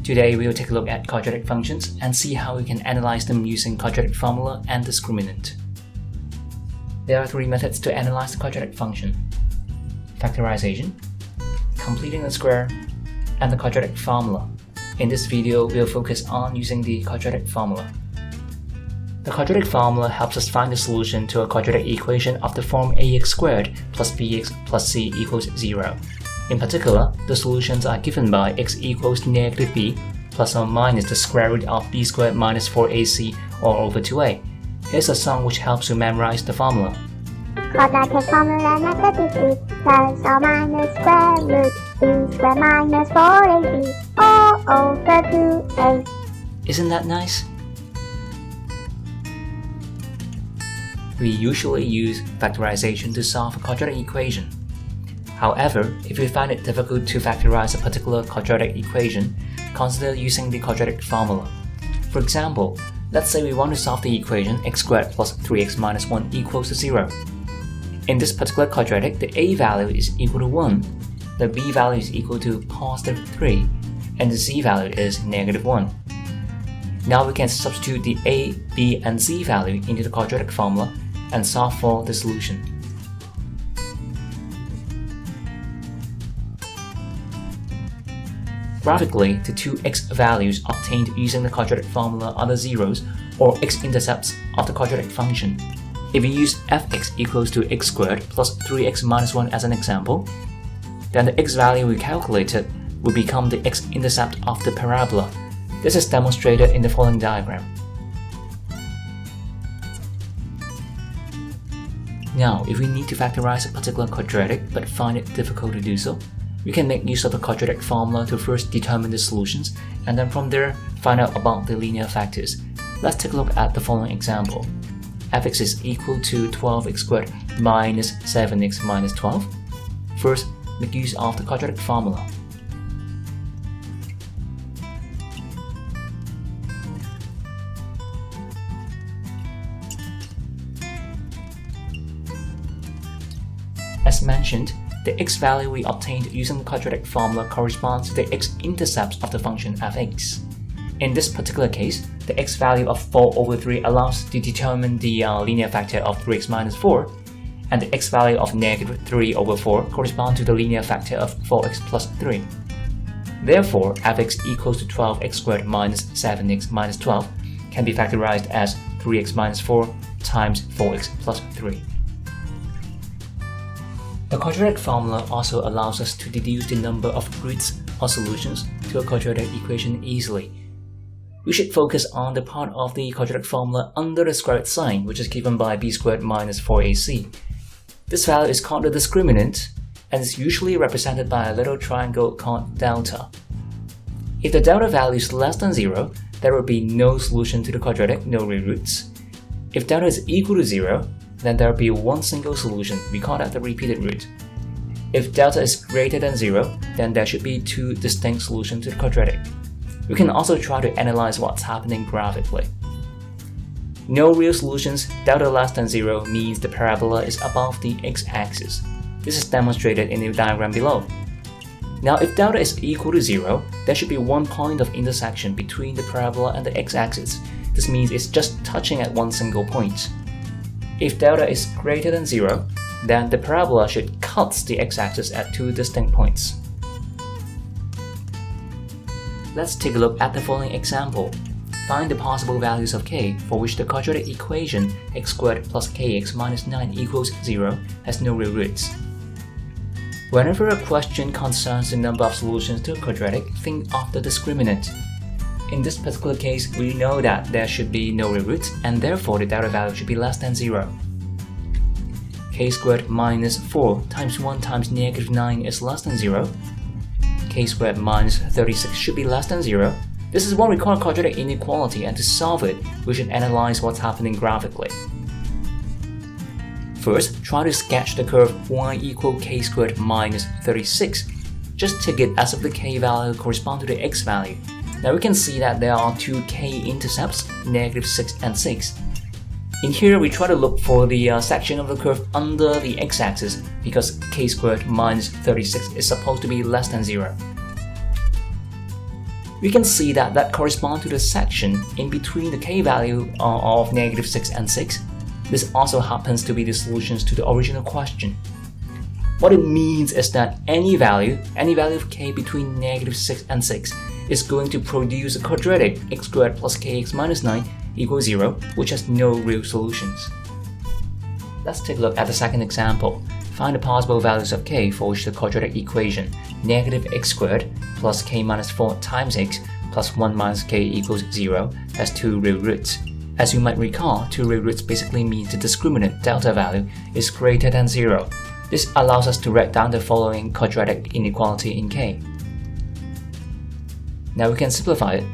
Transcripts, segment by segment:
Today we will take a look at quadratic functions and see how we can analyze them using quadratic formula and discriminant. There are three methods to analyze the quadratic function: factorization, completing the square, and the quadratic formula. In this video, we'll focus on using the quadratic formula. The quadratic formula helps us find the solution to a quadratic equation of the form ax squared plus bx plus c equals 0. In particular, the solutions are given by x equals negative b plus or minus the square root of b squared minus 4ac all over 2a. Here's a song which helps you memorize the formula. Quadratic formula method is plus or minus square root b squared minus 4ac all over 2a. Isn't that nice? We usually use factorization to solve a quadratic equation. However, if you find it difficult to factorize a particular quadratic equation, consider using the quadratic formula. For example, let's say we want to solve the equation x squared plus 3x minus 1 equals to 0. In this particular quadratic, the a value is equal to 1, the b value is equal to positive 3, and the c value is negative 1. Now we can substitute the a, b, and c value into the quadratic formula and solve for the solution. Graphically, the two x values obtained using the quadratic formula are the zeros, or x-intercepts of the quadratic function. If we use fx equals to x squared plus 3x minus 1 as an example, then the x value we calculated will become the x-intercept of the parabola. This is demonstrated in the following diagram. Now, if we need to factorize a particular quadratic but find it difficult to do so, we can make use of the quadratic formula to first determine the solutions and then from there find out about the linear factors. Let's take a look at the following example. fx is equal to 12x squared minus 7x minus 12. First, make use of the quadratic formula. As mentioned, the x value we obtained using the quadratic formula corresponds to the x-intercepts of the function fx. In this particular case, the x value of 4 over 3 allows us to determine the linear factor of 3x minus 4, and the x value of negative 3 over 4 corresponds to the linear factor of 4x plus 3. Therefore, fx equals to 12x squared minus 7x minus 12 can be factorized as 3x minus 4 times 4x plus 3. The quadratic formula also allows us to deduce the number of roots or solutions to a quadratic equation easily. We should focus on the part of the quadratic formula under the square root sign, which is given by b squared minus 4ac. This value is called the discriminant and is usually represented by a little triangle called delta. If the delta value is less than 0, there will be no solution to the quadratic, no real roots. If delta is equal to 0, then there will be one single solution, we call that the repeated root. If delta is greater than 0, then there should be two distinct solutions to the quadratic. We can also try to analyze what's happening graphically. No real solutions, delta less than 0 means the parabola is above the x-axis. This is demonstrated in the diagram below. Now if delta is equal to 0, there should be one point of intersection between the parabola and the x-axis. This means it's just touching at one single point. If delta is greater than 0, then the parabola should cut the x-axis at two distinct points. Let's take a look at the following example. Find the possible values of k for which the quadratic equation x squared plus kx minus 9 equals 0 has no real roots. Whenever a question concerns the number of solutions to a quadratic, think of the discriminant. In this particular case, we know that there should be no real roots and therefore the delta value should be less than 0. k squared minus 4 times 1 times negative 9 is less than 0. k squared minus 36 should be less than 0. This is what we call a quadratic inequality, and to solve it, we should analyze what's happening graphically. First, try to sketch the curve y equal k squared minus 36. Just take it as if the k value corresponds to the x value. Now we can see that there are two k-intercepts, negative 6 and 6. In here, we try to look for the section of the curve under the x-axis because k squared minus 36 is supposed to be less than 0. we can see that corresponds to the section in between the k value of -6 and 6. This also happens to be the solutions to the original question. What it means is that any value of k between -6 and 6 is going to produce a quadratic x² plus kx minus 9 equals 0, which has no real solutions. Let's take a look at the second example. Find the possible values of k for which the quadratic equation -x² plus k minus 4 times x plus 1 minus k equals 0 has two real roots. As you might recall, two real roots basically means the discriminant delta value is greater than 0. This allows us to write down the following quadratic inequality in k. Now we can simplify it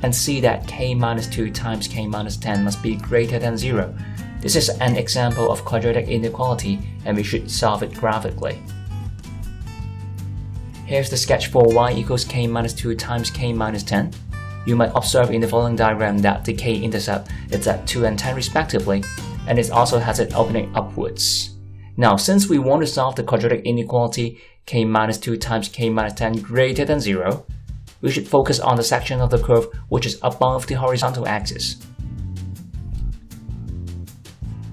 and see that k minus 2 times k minus 10 must be greater than 0. This is an example of quadratic inequality and we should solve it graphically. Here's the sketch for y equals k minus 2 times k minus 10. You might observe in the following diagram that the k-intercept is at 2 and 10 respectively, and it also has it opening upwards. Now, since we want to solve the quadratic inequality k minus 2 times k minus 10 greater than 0, we should focus on the section of the curve which is above the horizontal axis.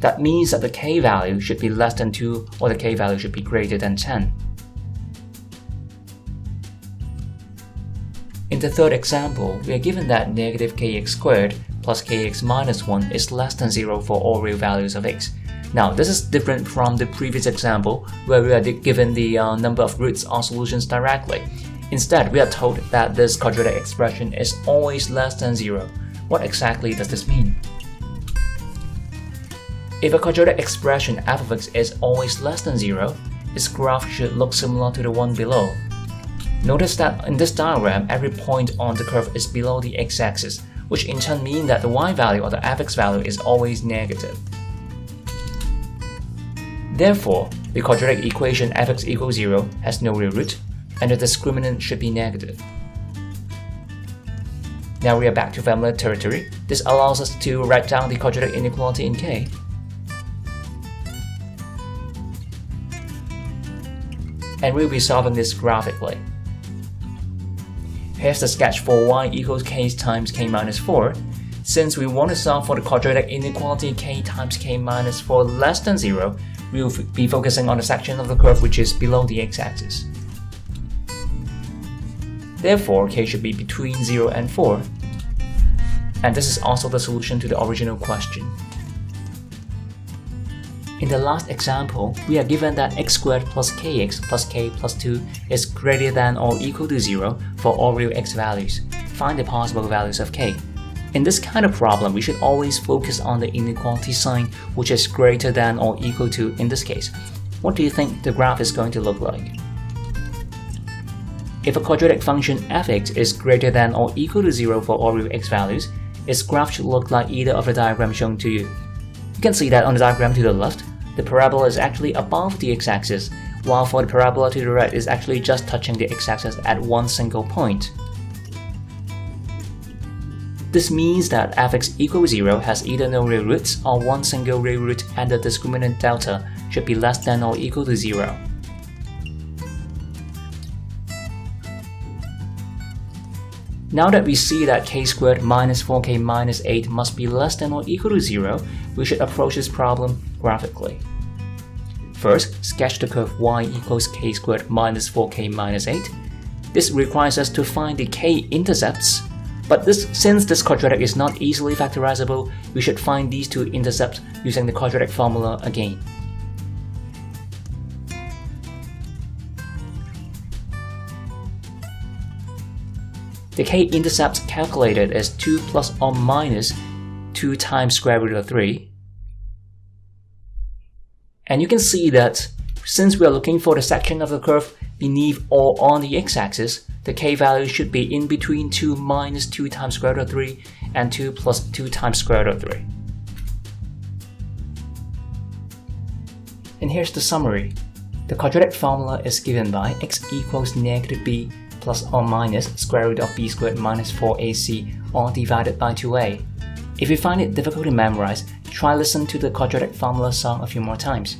That means that the k value should be less than 2 or the k value should be greater than 10. In the third example, we are given that -kx² plus kx minus 1 is less than 0 for all real values of x. Now, this is different from the previous example where we are given the number of roots or solutions directly. Instead, we are told that this quadratic expression is always less than 0. What exactly does this mean? If a quadratic expression f of x is always less than 0, its graph should look similar to the one below. Notice that in this diagram, every point on the curve is below the x-axis, which in turn means that the y value or the fx value is always negative. Therefore, the quadratic equation fx equals 0 has no real root, and the discriminant should be negative. Now we are back to familiar territory. This allows us to write down the quadratic inequality in k. And we'll be solving this graphically. Here's the sketch for y equals k times k minus 4. Since we want to solve for the quadratic inequality k times k minus 4 less than 0, we will be focusing on the section of the curve which is below the x-axis. Therefore, k should be between 0 and 4, and this is also the solution to the original question. In the last example, we are given that x² plus kx plus k plus 2 is greater than or equal to 0 for all real x values. Find the possible values of k. In this kind of problem, we should always focus on the inequality sign, which is greater than or equal to in this case. What do you think the graph is going to look like? If a quadratic function fx is greater than or equal to 0 for all real x values, its graph should look like either of the diagrams shown to you. You can see that on the diagram to the left, the parabola is actually above the x-axis, while for the parabola to the right is actually just touching the x-axis at one single point. This means that fx equals 0 has either no real roots or one single real root, and the discriminant delta should be less than or equal to 0. Now that we see that k² minus 4k minus 8 must be less than or equal to 0, we should approach this problem graphically. First, sketch the curve y equals k² minus 4k minus 8. This requires us to find the k-intercepts, but since this quadratic is not easily factorizable, we should find these two intercepts using the quadratic formula again. The k-intercept calculated is 2 plus or minus 2 times square root of 3. And you can see that since we are looking for the section of the curve beneath or on the x-axis, the k value should be in between 2 minus 2 times square root of 3 and 2 plus 2 times square root of 3. And here's the summary. The quadratic formula is given by x equals -b plus or minus square root of b squared minus 4ac all divided by 2a. If you find it difficult to memorize, try listen to the quadratic formula song a few more times.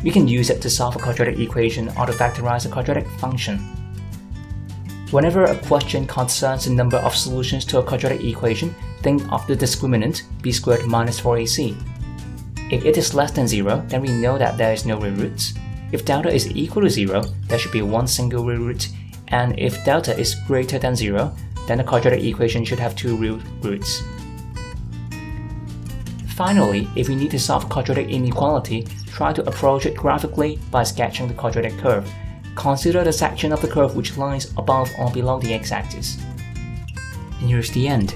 We can use it to solve a quadratic equation or to factorize a quadratic function. Whenever a question concerns the number of solutions to a quadratic equation, think of the discriminant b squared minus 4ac. If it is less than 0, then we know that there is no real roots. If delta is equal to 0, there should be one single real root, and if delta is greater than 0, then the quadratic equation should have two real roots. Finally, if we need to solve quadratic inequality, try to approach it graphically by sketching the quadratic curve. Consider the section of the curve which lies above or below the x-axis. And here's the end.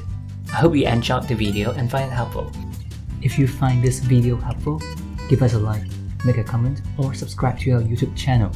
I hope you enjoyed the video and find it helpful. If you find this video helpful, give us a like, make a comment, or subscribe to our YouTube channel.